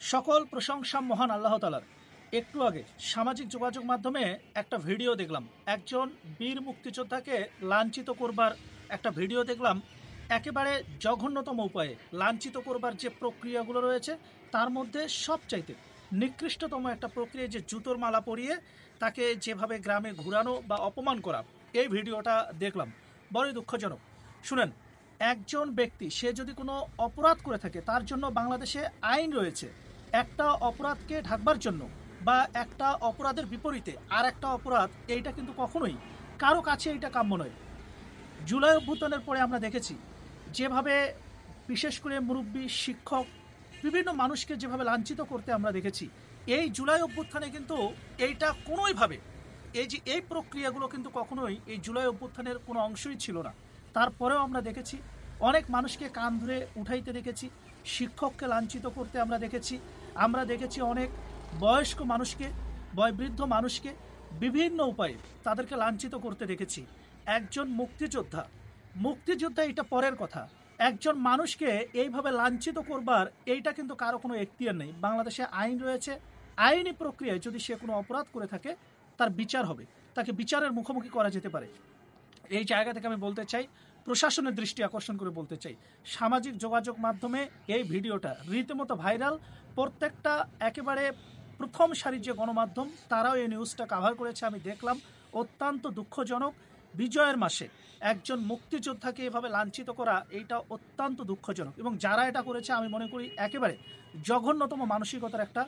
সকল প্রশংসা মহান আল্লাহ তাআলার। একটু আগে সামাজিক যোগাযোগ মাধ্যমে একটা ভিডিও দেখলাম, একজন বীর মুক্তিযোদ্ধাকে লাঞ্ছিত করবার একটা ভিডিও দেখলাম। একেবারে জঘন্যতম উপায়ে লাঞ্ছিত করবার যে প্রক্রিয়াগুলো রয়েছে তার মধ্যে সবচাইতে নিকৃষ্টতম একটা প্রক্রিয়া যে জুতোর মালা পরিয়ে তাকে যেভাবে গ্রামে ঘুরানো বা অপমান করা, এই ভিডিওটা দেখলাম। বড়ই দুঃখজনক। শুনেন, একজন ব্যক্তি সে যদি কোনো অপরাধ করে থাকে তার জন্য বাংলাদেশে আইন রয়েছে। একটা অপরাধকে ঢাকবার জন্য বা একটা অপরাধের বিপরীতে আর একটা অপরাধ, এইটা কিন্তু কখনোই কারো কাছে এইটা কাম্য নয়। জুলাই অভ্যুত্থানের পরে আমরা দেখেছি যেভাবে বিশেষ করে মুরব্বী, শিক্ষক, বিভিন্ন মানুষকে যেভাবে লাঞ্ছিত করতে আমরা দেখেছি, এই জুলাই অভ্যুত্থানে কিন্তু এইটা কোনোইভাবে, এই যে এই প্রক্রিয়াগুলো কিন্তু কখনোই এই জুলাই অভ্যুত্থানের কোনো অংশই ছিল না। তারপরেও আমরা দেখেছি অনেক মানুষকে কান ধরে উঠাইতে দেখেছি, শিক্ষককে লাঞ্ছিত করতে আমরা দেখেছি অনেক বয়স্ক মানুষকে, বয়োবৃদ্ধ মানুষকে বিভিন্ন উপায়ে তাদেরকে লাঞ্ছিত করতে দেখেছি। একজন মুক্তিযোদ্ধা, মুক্তিযোদ্ধা এটা পরের কথা, একজন মানুষকে এইভাবে লাঞ্ছিত করবার এইটা কিন্তু কারো কোনো এখতিয়ার নেই। বাংলাদেশে আইন রয়েছে, আইনি প্রক্রিয়ায় যদি সে কোনো অপরাধ করে থাকে তার বিচার হবে, তাকে বিচারের মুখোমুখি করা যেতে পারে। এই জায়গা থেকে আমি বলতে চাই, প্রশাসনের দৃষ্টি আকর্ষণ করে বলতে চাই, সামাজিক যোগাযোগ মাধ্যমে এই ভিডিওটা রীতিমতো ভাইরাল। প্রত্যেকটা একেবারে প্রথম সারির যে গণমাধ্যম তারাও এই নিউজটা কাভার করেছে, আমি দেখলাম। অত্যন্ত দুঃখজনক। বিজয়ের মাসে একজন মুক্তিযোদ্ধাকে এভাবে লাঞ্ছিত করা, এইটা অত্যন্ত দুঃখজনক। এবং যারা এটা করেছে আমি মনে করি একেবারে জঘন্যতম মানসিকতার একটা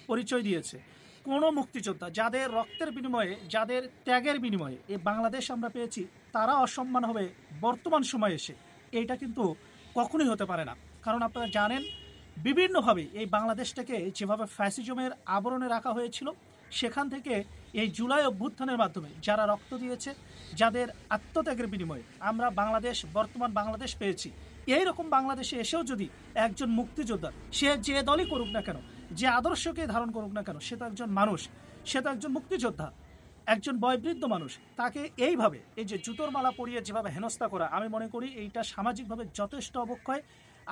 পরিচয় দিয়েছে। কোনো মুক্তিযোদ্ধা যাদের রক্তের বিনিময়ে, যাদের ত্যাগের বিনিময়ে এই বাংলাদেশ আমরা পেয়েছি, তারা অসম্মান হবে বর্তমান সময়ে এসে, এইটা কিন্তু কখনোই হতে পারে না। কারণ আপনারা জানেন বিভিন্নভাবে এই বাংলাদেশটাকে যেভাবে ফ্যাসিজমের আবরণে রাখা হয়েছিল, সেখান থেকে এই জুলাই অভ্যুত্থানের মাধ্যমে যারা রক্ত দিয়েছে, যাদের আত্মত্যাগের বিনিময়ে আমরা বাংলাদেশ, বর্তমান বাংলাদেশ পেয়েছি, এই রকম বাংলাদেশে এসেও যদি একজন মুক্তিযোদ্ধা, সে যে দলই করুক না কেন, যে আদর্শকে ধারণ করুক না কেন, সে তো একজন মানুষ, সে তো একজন মুক্তিযোদ্ধা, একজন বয়োবৃদ্ধ মানুষ, তাকে এইভাবে এই যে জুতোর মালা পরিয়ে যেভাবে হেনস্থা করা, আমি মনে করি এইটা সামাজিকভাবে যথেষ্ট অবক্ষয়।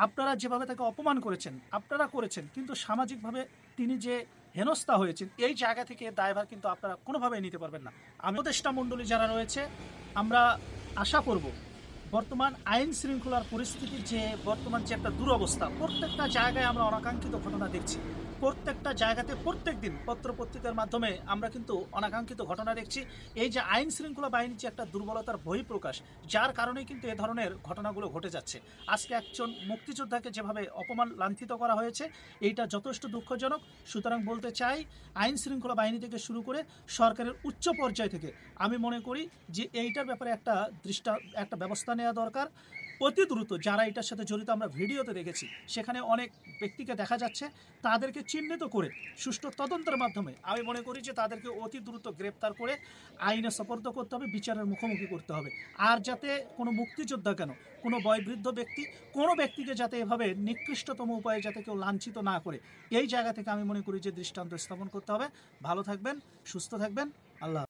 আপনারা যেভাবে তাকে অপমান করেছেন আপনারা করেছেন, কিন্তু সামাজিকভাবে তিনি যে হেনস্থা হয়েছেন, এই জায়গা থেকে দায়ভার কিন্তু আপনারা কোনোভাবেই নিতে পারবেন না। আমি উপদেষ্টা মণ্ডলী যারা রয়েছে, আমরা আশা করব বর্তমান আইন শৃঙ্খলার পরিস্থিতির যে বর্তমান যে একটা দুরবস্থা, প্রত্যেকটা জায়গায় আমরা অনাকাঙ্ক্ষিত ঘটনা দেখছি, প্রত্যেকটা জায়গাতে প্রত্যেক দিন পত্র পত্রিকার মাধ্যমে আমরা কিন্তু অনাকাঙ্ক্ষিত ঘটনা দেখছি। এই যে আইন শৃঙ্খলা বাহিনীর যে একটা দুর্বলতার বহিঃপ্রকাশ, যার কারণেই কিন্তু এ ধরনের ঘটনাগুলো ঘটে যাচ্ছে। আজকে একজন মুক্তিযোদ্ধাকে যেভাবে অপমান লাঞ্ছিত করা হয়েছে, এইটা যথেষ্ট দুঃখজনক। সুতরাং বলতে চাই, আইন শৃঙ্খলা বাহিনী থেকে শুরু করে সরকারের উচ্চ পর্যায় থেকে আমি মনে করি যে এইটার ব্যাপারে একটা ব্যবস্থা নেওয়া দরকার অতি দ্রুত। যারা এটার সাথে জড়িত আমরা ভিডিওতে দেখেছি, সেখানে অনেক ব্যক্তিকে দেখা যাচ্ছে, তাদেরকে চিহ্নিত করে সুষ্ঠু তদন্তের মাধ্যমে আমি মনে করি যে তাদেরকে অতি দ্রুত গ্রেপ্তার করে আইনে সোপর্দ করতে হবে, বিচারের মুখোমুখি করতে হবে। আর যাতে কোনো মুক্তিযোদ্ধা কেন, কোনো বয়োবৃদ্ধ ব্যক্তি, কোনো ব্যক্তিকে যাতে এভাবে নিকৃষ্টতম উপায়ে যাতে কেউ লাঞ্ছিত না করে, এই জায়গা থেকে আমি মনে করি যে দৃষ্টান্ত স্থাপন করতে হবে। ভালো থাকবেন, সুস্থ থাকবেন, আল্লাহ।